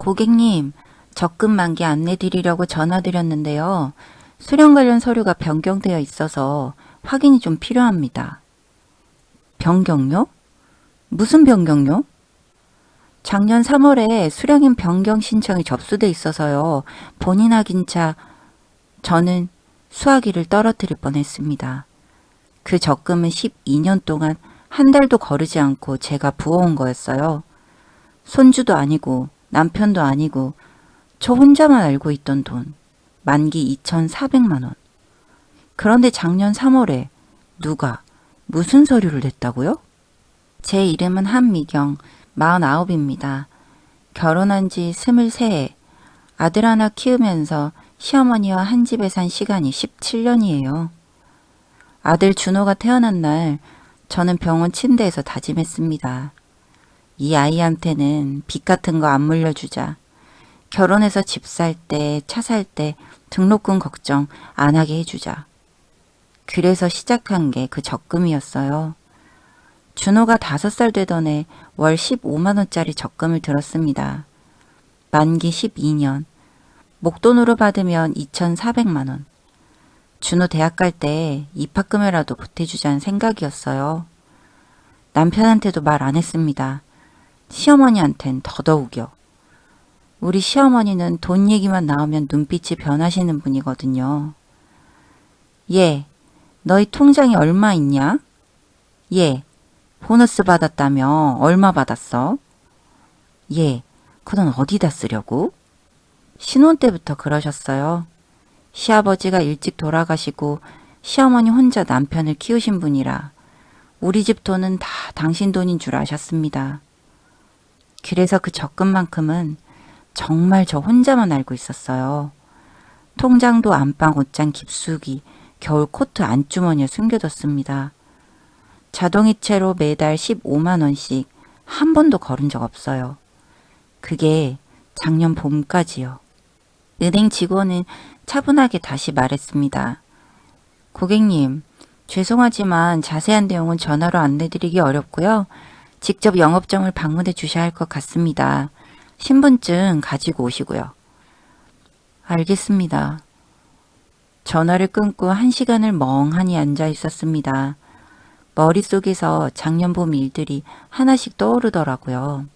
고객님, 적금 만기 안내 드리려고 전화드렸는데요. 수령 관련 서류가 변경되어 있어서 확인이 좀 필요합니다. 변경요? 무슨 변경요? 작년 3월에 수령인 변경 신청이 접수돼 있어서요. 본인 확인차 저는 수화기를 떨어뜨릴 뻔했습니다. 그 적금은 12년 동안 한 달도 거르지 않고 제가 부어온 거였어요. 손주도 아니고 남편도 아니고 저 혼자만 알고 있던 돈. 만기 2,400만 원. 그런데 작년 3월에 누가 무슨 서류를 냈다고요? 제 이름은 한미경, 49입니다. 결혼한 지 23해. 아들 하나 키우면서 시어머니와 한 집에 산 시간이 17년이에요. 아들 준호가 태어난 날 저는 병원 침대에서 다짐했습니다. 이 아이한테는 빚 같은 거 안 물려주자. 결혼해서 집 살 때, 차 살 때 등록금 걱정 안 하게 해주자. 그래서 시작한 게 그 적금이었어요. 준호가 5살 되던 해 월 15만 원짜리 적금을 들었습니다. 만기 12년. 목돈으로 받으면 2,400만 원. 준호 대학 갈 때 입학금이라도 보태주자는 생각이었어요. 남편한테도 말 안 했습니다. 시어머니한텐 더더욱요. 우리 시어머니는 돈 얘기만 나오면 눈빛이 변하시는 분이거든요. 얘, 너희 통장에 얼마 있냐? 얘, 보너스 받았다며 얼마 받았어? 얘, 그 돈 어디다 쓰려고? 신혼 때부터 그러셨어요. 시아버지가 일찍 돌아가시고 시어머니 혼자 남편을 키우신 분이라 우리 집 돈은 다 당신 돈인 줄 아셨습니다. 그래서 그 적금만큼은 정말 저 혼자만 알고 있었어요. 통장도 안방 옷장 깊숙이 겨울 코트 안주머니에 숨겨뒀습니다. 자동이체로 매달 15만 원씩 한 번도 걸은 적 없어요. 그게 작년 봄까지요. 은행 직원은 차분하게 다시 말했습니다. 고객님, 죄송하지만 자세한 내용은 전화로 안내드리기 어렵고요. 직접 영업점을 방문해 주셔야 할 것 같습니다. 신분증 가지고 오시고요. 알겠습니다. 전화를 끊고 1시간을 멍하니 앉아 있었습니다. 머릿속에서 작년 봄 일들이 하나씩 떠오르더라고요.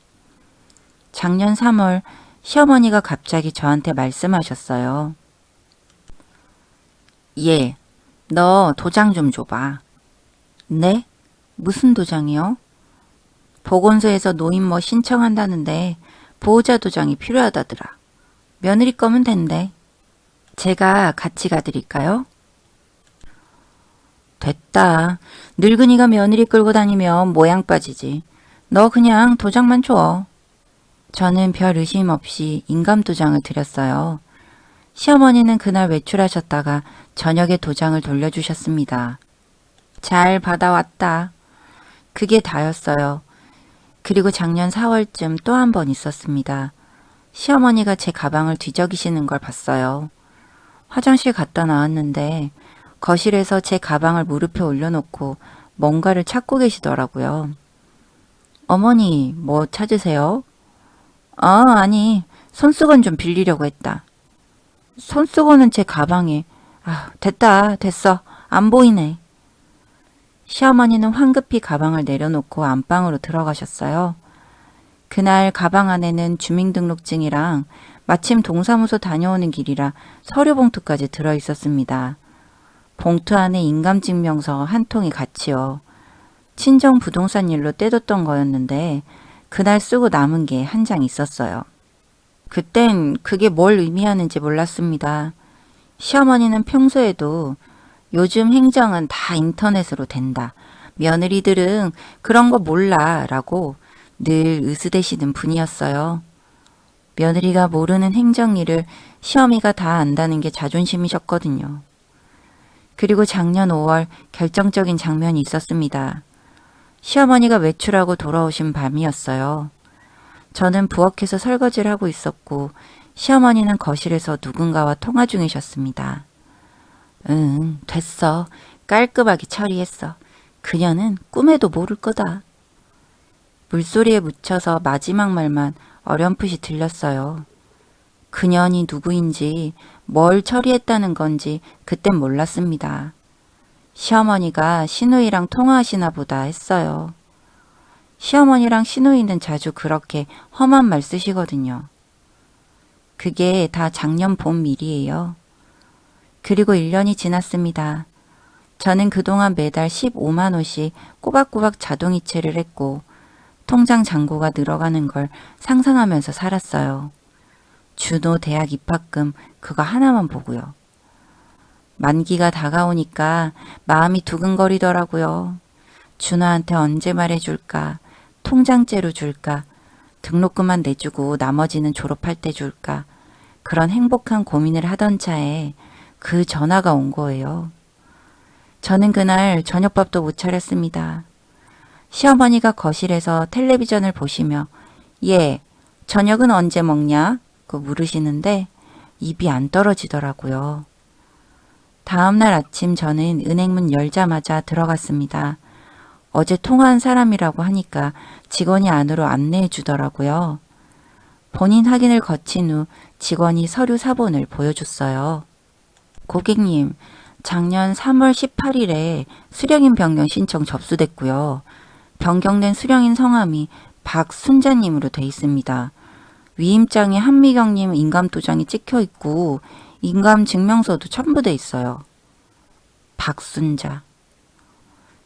작년 3월 시어머니가 갑자기 저한테 말씀하셨어요. 얘, 너 도장 좀 줘봐. 네? 무슨 도장이요? 보건소에서 노인뭐 신청한다는데 보호자 도장이 필요하다더라. 며느리 거면 된대. 제가 같이 가드릴까요? 됐다. 늙은이가 며느리 끌고 다니면 모양 빠지지. 너 그냥 도장만 줘. 저는 별 의심 없이 인감도장을 드렸어요. 시어머니는 그날 외출하셨다가 저녁에 도장을 돌려주셨습니다. 잘 받아왔다. 그게 다였어요. 그리고 작년 4월쯤 또 한 번 있었습니다. 시어머니가 제 가방을 뒤적이시는 걸 봤어요. 화장실 갔다 나왔는데 거실에서 제 가방을 무릎에 올려놓고 뭔가를 찾고 계시더라고요. 어머니, 뭐 찾으세요? 아니, 손수건 좀 빌리려고 했다. 손수건은 제 가방에. 됐어. 안 보이네. 시어머니는 황급히 가방을 내려놓고 안방으로 들어가셨어요. 그날 가방 안에는 주민등록증이랑 마침 동사무소 다녀오는 길이라 서류 봉투까지 들어있었습니다. 봉투 안에 인감증명서 한 통이 같이요. 친정 부동산 일로 떼뒀던 거였는데 그날 쓰고 남은 게 한 장 있었어요. 그땐 그게 뭘 의미하는지 몰랐습니다. 시어머니는 평소에도 요즘 행정은 다 인터넷으로 된다. 며느리들은 그런 거 몰라 라고 늘 으스대시는 분이었어요. 며느리가 모르는 행정일을 시어미가 다 안다는 게 자존심이셨거든요. 그리고 작년 5월 결정적인 장면이 있었습니다. 시어머니가 외출하고 돌아오신 밤이었어요. 저는 부엌에서 설거지를 하고 있었고 시어머니는 거실에서 누군가와 통화 중이셨습니다. 응, 됐어. 깔끔하게 처리했어. 그녀는 꿈에도 모를 거다. 물소리에 묻혀서 마지막 말만 어렴풋이 들렸어요. 그년이 누구인지 뭘 처리했다는 건지 그땐 몰랐습니다. 시어머니가 시누이랑 통화하시나 보다 했어요. 시어머니랑 시누이는 자주 그렇게 험한 말 쓰시거든요. 그게 다 작년 봄 일이에요. 그리고 1년이 지났습니다. 저는 그동안 매달 15만 원씩 꼬박꼬박 자동이체를 했고 통장 잔고가 늘어가는 걸 상상하면서 살았어요. 준호 대학 입학금 그거 하나만 보고요. 만기가 다가오니까 마음이 두근거리더라고요. 준호한테 언제 말해줄까? 통장째로 줄까? 등록금만 내주고 나머지는 졸업할 때 줄까? 그런 행복한 고민을 하던 차에 그 전화가 온 거예요. 저는 그날 저녁밥도 못 차렸습니다. 시어머니가 거실에서 텔레비전을 보시며 얘, 저녁은 언제 먹냐? 고 물으시는데 입이 안 떨어지더라고요. 다음날 아침 저는 은행문 열자마자 들어갔습니다. 어제 통화한 사람이라고 하니까 직원이 안으로 안내해 주더라고요. 본인 확인을 거친 후 직원이 서류 사본을 보여줬어요. 고객님, 작년 3월 18일에 수령인 변경 신청 접수됐고요. 변경된 수령인 성함이 박순자님으로 돼 있습니다. 위임장에 한미경님 인감도장이 찍혀 있고 인감증명서도 첨부돼 있어요. 박순자.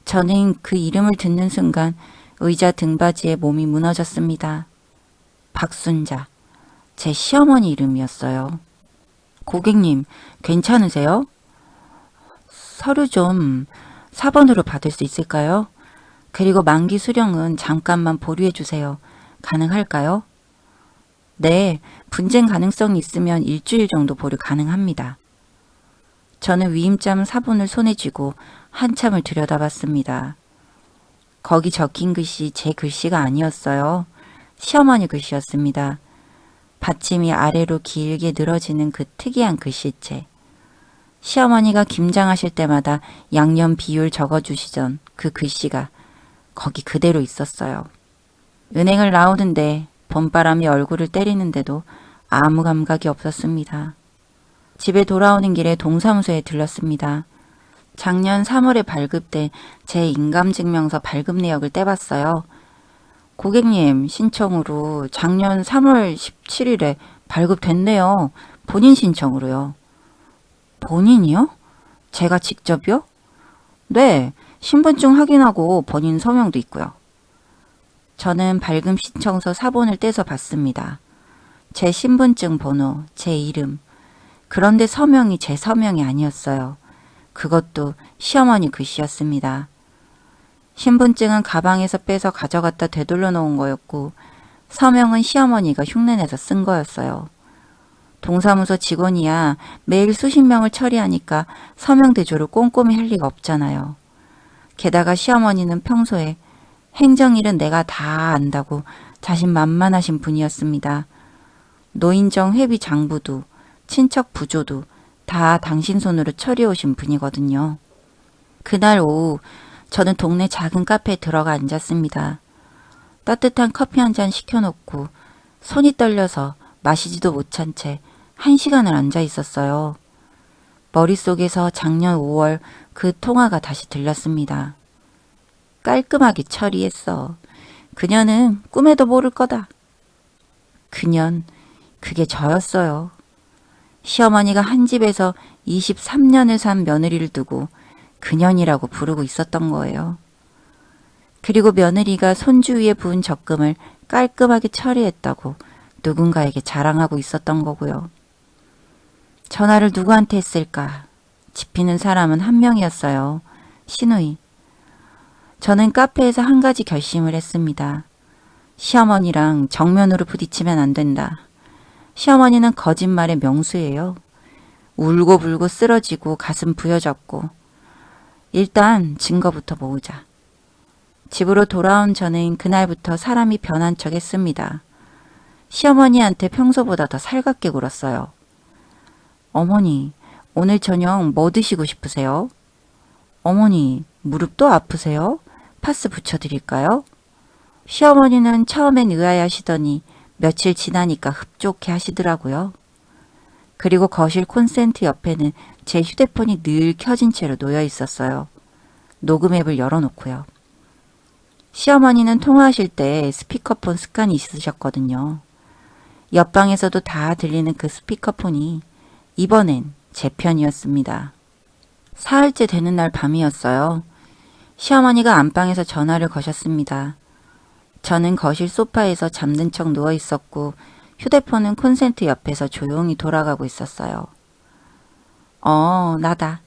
저는 그 이름을 듣는 순간 의자 등받이에 몸이 무너졌습니다. 박순자. 제 시어머니 이름이었어요. 고객님, 괜찮으세요? 서류 좀 4번으로 받을 수 있을까요? 그리고 만기 수령은 잠깐만 보류해 주세요. 가능할까요? 네, 분쟁 가능성이 있으면 일주일 정도 보류 가능합니다. 저는 위임장 사본을 손에 쥐고 한참을 들여다봤습니다. 거기 적힌 글씨 제 글씨가 아니었어요. 시어머니 글씨였습니다. 받침이 아래로 길게 늘어지는 그 특이한 글씨체. 시어머니가 김장하실 때마다 양념 비율 적어주시던 그 글씨가 거기 그대로 있었어요. 은행을 나오는데 봄바람이 얼굴을 때리는데도 아무 감각이 없었습니다. 집에 돌아오는 길에 동사무소에 들렀습니다. 작년 3월에 발급된 제 인감증명서 발급 내역을 떼봤어요. 고객님 신청으로 작년 3월 17일에 발급됐네요. 본인 신청으로요. 본인이요? 제가 직접요? 네, 신분증 확인하고 본인 서명도 있고요. 저는 발급 신청서 사본을 떼서 봤습니다. 제 신분증 번호, 제 이름. 그런데 서명이 제 서명이 아니었어요. 그것도 시어머니 글씨였습니다. 신분증은 가방에서 빼서 가져갔다 되돌려 놓은 거였고 서명은 시어머니가 흉내내서 쓴 거였어요. 동사무소 직원이야 매일 수십 명을 처리하니까 서명 대조를 꼼꼼히 할 리가 없잖아요. 게다가 시어머니는 평소에 행정일은 내가 다 안다고 자신만만하신 분이었습니다. 노인정 회비 장부도 친척 부조도 다 당신 손으로 처리해 오신 분이거든요. 그날 오후 저는 동네 작은 카페에 들어가 앉았습니다. 따뜻한 커피 한 잔 시켜놓고 손이 떨려서 마시지도 못한 채 1시간을 앉아 있었어요. 머릿속에서 작년 5월 그 통화가 다시 들렸습니다. 깔끔하게 처리했어. 그녀는 꿈에도 모를 거다. 그년, 그게 저였어요. 시어머니가 한 집에서 23년을 산 며느리를 두고 그년이라고 부르고 있었던 거예요. 그리고 며느리가 손주 위에 부은 적금을 깔끔하게 처리했다고 누군가에게 자랑하고 있었던 거고요. 전화를 누구한테 했을까? 집히는 사람은 한 명이었어요. 시누이. 저는 카페에서 한 가지 결심을 했습니다. 시어머니랑 정면으로 부딪히면 안 된다. 시어머니는 거짓말의 명수예요. 울고불고 쓰러지고 가슴 부여잡고 일단 증거부터 모으자. 집으로 돌아온 저는 그날부터 사람이 변한 척 했습니다. 시어머니한테 평소보다 더 살갑게 굴었어요. 어머니, 오늘 저녁 뭐 드시고 싶으세요? 어머니, 무릎도 아프세요? 파스 붙여드릴까요? 시어머니는 처음엔 의아해하시더니 며칠 지나니까 흡족해 하시더라고요. 그리고 거실 콘센트 옆에는 제 휴대폰이 늘 켜진 채로 놓여 있었어요. 녹음 앱을 열어놓고요. 시어머니는 통화하실 때 스피커폰 습관이 있으셨거든요. 옆방에서도 다 들리는 그 스피커폰이 이번엔 제 편이었습니다. 사흘째 되는 날 밤이었어요. 시어머니가 안방에서 전화를 거셨습니다. 저는 거실 소파에서 잠든 척 누워 있었고 휴대폰은 콘센트 옆에서 조용히 돌아가고 있었어요. 나다.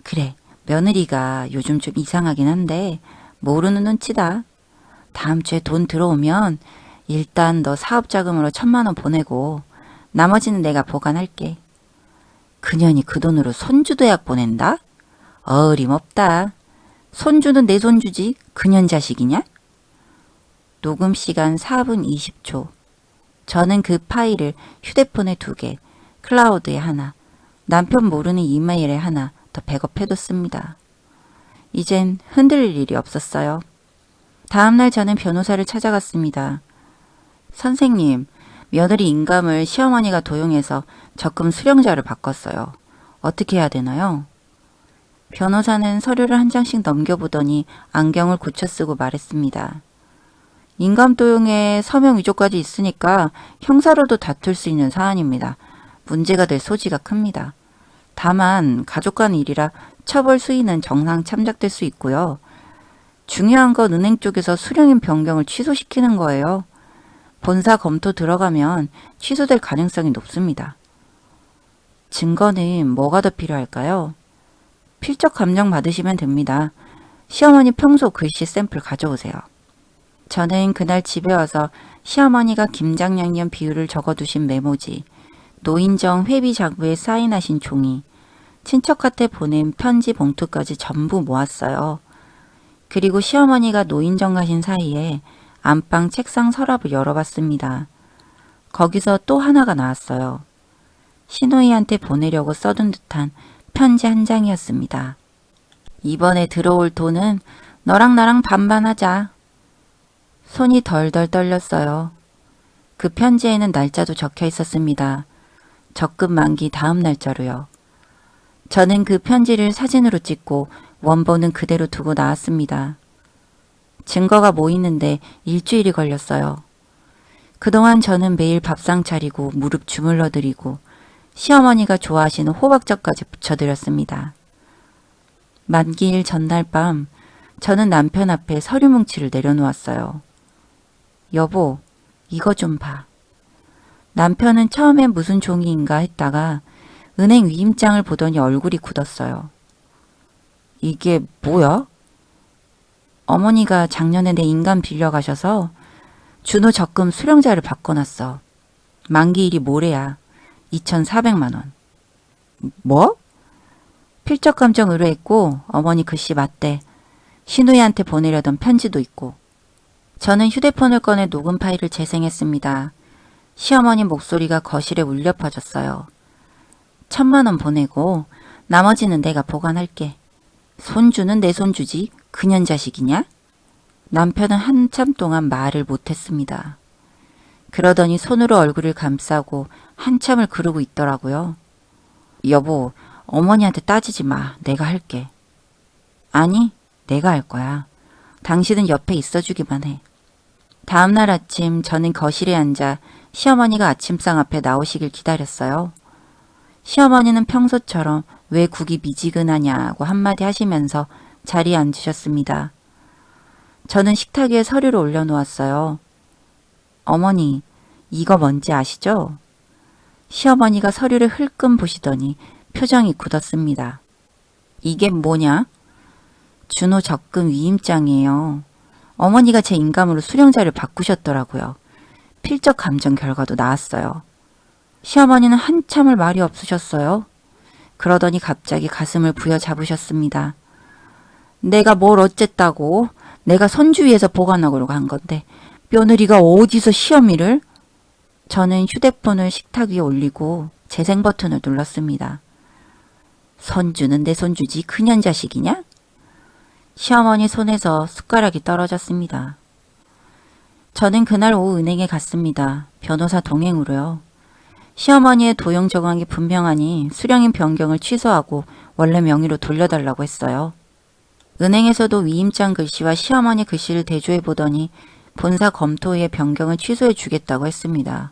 그래, 며느리가 요즘 좀 이상하긴 한데 모르는 눈치다. 다음 주에 돈 들어오면 일단 너 사업자금으로 1,000만 원 보내고 나머지는 내가 보관할게. 그년이 그 돈으로 손주 대학 보낸다? 어림없다. 손주는 내 손주지 그년 자식이냐? 녹음 시간 4분 20초. 저는 그 파일을 휴대폰에 2개, 클라우드에 하나, 남편 모르는 이메일에 하나 더 백업해뒀습니다. 이젠 흔들릴 일이 없었어요. 다음날 저는 변호사를 찾아갔습니다. 선생님, 며느리 인감을 시어머니가 도용해서 적금 수령자를 바꿨어요. 어떻게 해야 되나요? 변호사는 서류를 한 장씩 넘겨보더니 안경을 굳혀 쓰고 말했습니다. 인감 도용에 서명 위조까지 있으니까 형사로도 다툴 수 있는 사안입니다. 문제가 될 소지가 큽니다. 다만 가족 간 일이라 처벌 수위는 정상 참작될 수 있고요. 중요한 건 은행 쪽에서 수령인 변경을 취소시키는 거예요. 본사 검토 들어가면 취소될 가능성이 높습니다. 증거는 뭐가 더 필요할까요? 필적 감정 받으시면 됩니다. 시어머니 평소 글씨 샘플 가져오세요. 저는 그날 집에 와서 시어머니가 김장양념 비율을 적어두신 메모지, 노인정 회비 자구에 사인하신 종이, 친척한테 보낸 편지 봉투까지 전부 모았어요. 그리고 시어머니가 노인정 가신 사이에 안방 책상 서랍을 열어봤습니다. 거기서 또 하나가 나왔어요. 시누이한테 보내려고 써둔 듯한 편지 한 장이었습니다. 이번에 들어올 돈은 너랑 나랑 반반 하자. 손이 덜덜 떨렸어요. 그 편지에는 날짜도 적혀 있었습니다. 적금 만기 다음 날짜로요. 저는 그 편지를 사진으로 찍고 원본은 그대로 두고 나왔습니다. 증거가 모이는데 일주일이 걸렸어요. 그동안 저는 매일 밥상 차리고 무릎 주물러 드리고 시어머니가 좋아하시는 호박젓까지 부쳐드렸습니다. 만기일 전날 밤 저는 남편 앞에 서류 뭉치를 내려놓았어요. 여보, 이거 좀 봐. 남편은 처음엔 무슨 종이인가 했다가 은행 위임장을 보더니 얼굴이 굳었어요. 이게 뭐야? 어머니가 작년에 내 인감 빌려가셔서 준호 적금 수령자를 바꿔놨어. 만기일이 모레야. 2,400만 원. 뭐? 필적감정 의뢰했고 어머니 글씨 맞대. 신우이한테 보내려던 편지도 있고. 저는 휴대폰을 꺼내 녹음 파일을 재생했습니다. 시어머니 목소리가 거실에 울려 퍼졌어요. 1,000만 원 보내고 나머지는 내가 보관할게. 손주는 내 손주지 그년 자식이냐? 남편은 한참 동안 말을 못했습니다. 그러더니 손으로 얼굴을 감싸고 한참을 그러고 있더라고요. 여보, 어머니한테 따지지 마. 내가 할게. 아니, 내가 할 거야. 당신은 옆에 있어주기만 해. 다음날 아침 저는 거실에 앉아 시어머니가 아침상 앞에 나오시길 기다렸어요. 시어머니는 평소처럼 왜 국이 미지근하냐고 한마디 하시면서 자리에 앉으셨습니다. 저는 식탁 위에 서류를 올려놓았어요. 어머니, 이거 뭔지 아시죠? 시어머니가 서류를 흘끔 보시더니 표정이 굳었습니다. 이게 뭐냐? 준호 적금 위임장이에요. 어머니가 제 인감으로 수령자를 바꾸셨더라고요. 필적 감정 결과도 나왔어요. 시어머니는 한참을 말이 없으셨어요. 그러더니 갑자기 가슴을 부여잡으셨습니다. 내가 뭘 어쨌다고? 내가 손주위에서 보관하고 간 건데 며느리가 어디서 시어미를? 저는 휴대폰을 식탁 위에 올리고 재생 버튼을 눌렀습니다. 손주는 내 손주지 그년 자식이냐? 시어머니 손에서 숟가락이 떨어졌습니다. 저는 그날 오후 은행에 갔습니다. 변호사 동행으로요. 시어머니의 도용 정황이 분명하니 수령인 변경을 취소하고 원래 명의로 돌려달라고 했어요. 은행에서도 위임장 글씨와 시어머니 글씨를 대조해 보더니 본사 검토위의 변경을 취소해 주겠다고 했습니다.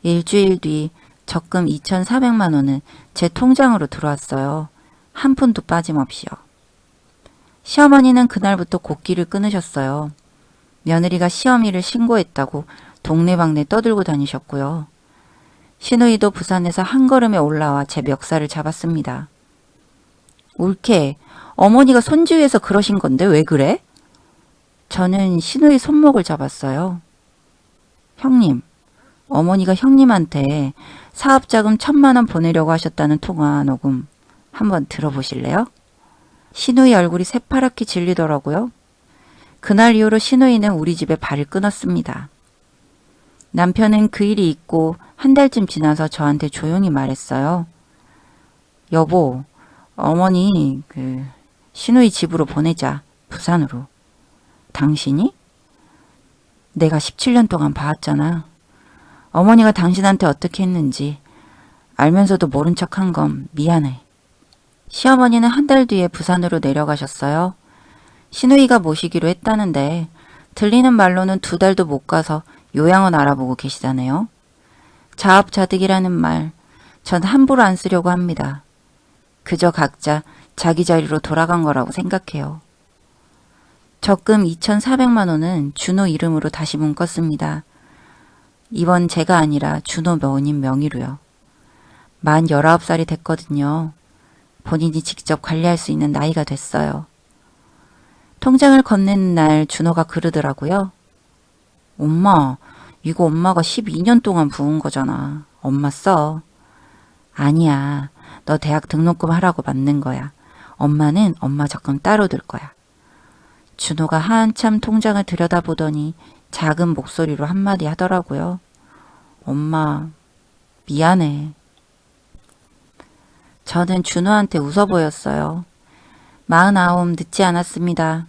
일주일 뒤 적금 2,400만 원은 제 통장으로 들어왔어요. 한 푼도 빠짐없이요. 시어머니는 그날부터 곡기를 끊으셨어요. 며느리가 시어미를 신고했다고 동네방네 떠들고 다니셨고요. 시누이도 부산에서 한 걸음에 올라와 제 멱살을 잡았습니다. 옳게 어머니가 손주위에서 그러신 건데 왜 그래? 저는 시누이 손목을 잡았어요. 형님, 어머니가 형님한테 사업자금 1,000만 원 보내려고 하셨다는 통화 녹음 한번 들어보실래요? 시누이 얼굴이 새파랗게 질리더라고요. 그날 이후로 시누이는 우리 집에 발을 끊었습니다. 남편은 그 일이 있고 한 달쯤 지나서 저한테 조용히 말했어요. 여보, 어머니 시누이 집으로 보내자. 부산으로. 당신이? 내가 17년 동안 봐왔잖아. 어머니가 당신한테 어떻게 했는지 알면서도 모른 척한 건 미안해. 시어머니는 한 달 뒤에 부산으로 내려가셨어요. 시누이가 모시기로 했다는데 들리는 말로는 2달도 못 가서 요양원 알아보고 계시다네요. 자업자득이라는 말, 전 함부로 안 쓰려고 합니다. 그저 각자 자기 자리로 돌아간 거라고 생각해요. 적금 2,400만 원은 준호 이름으로 다시 묶었습니다. 이번 제가 아니라 준호 며느님 명의로요. 만 19살이 됐거든요. 본인이 직접 관리할 수 있는 나이가 됐어요. 통장을 건네는 날 준호가 그러더라고요. 엄마, 이거 엄마가 12년 동안 부은 거잖아. 엄마 써. 아니야. 너 대학 등록금 하라고 받는 거야. 엄마는 엄마 적금 따로 들 거야. 준호가 한참 통장을 들여다보더니 작은 목소리로 한마디 하더라고요. 엄마, 미안해. 저는 준호한테 웃어 보였어요. 49 늦지 않았습니다.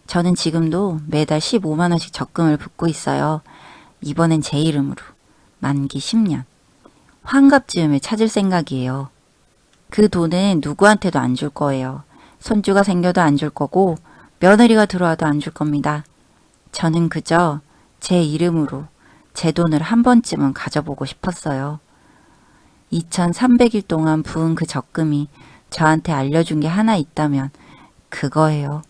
저는 지금도 매달 15만 원씩 적금을 붓고 있어요. 이번엔 제 이름으로. 만기 10년. 환갑쯤에 찾을 생각이에요. 그 돈은 누구한테도 안 줄 거예요. 손주가 생겨도 안 줄 거고 며느리가 들어와도 안 줄 겁니다. 저는 그저 제 이름으로 제 돈을 한 번쯤은 가져보고 싶었어요. 2,300일 동안 부은 그 적금이 저한테 알려준 게 하나 있다면 그거예요.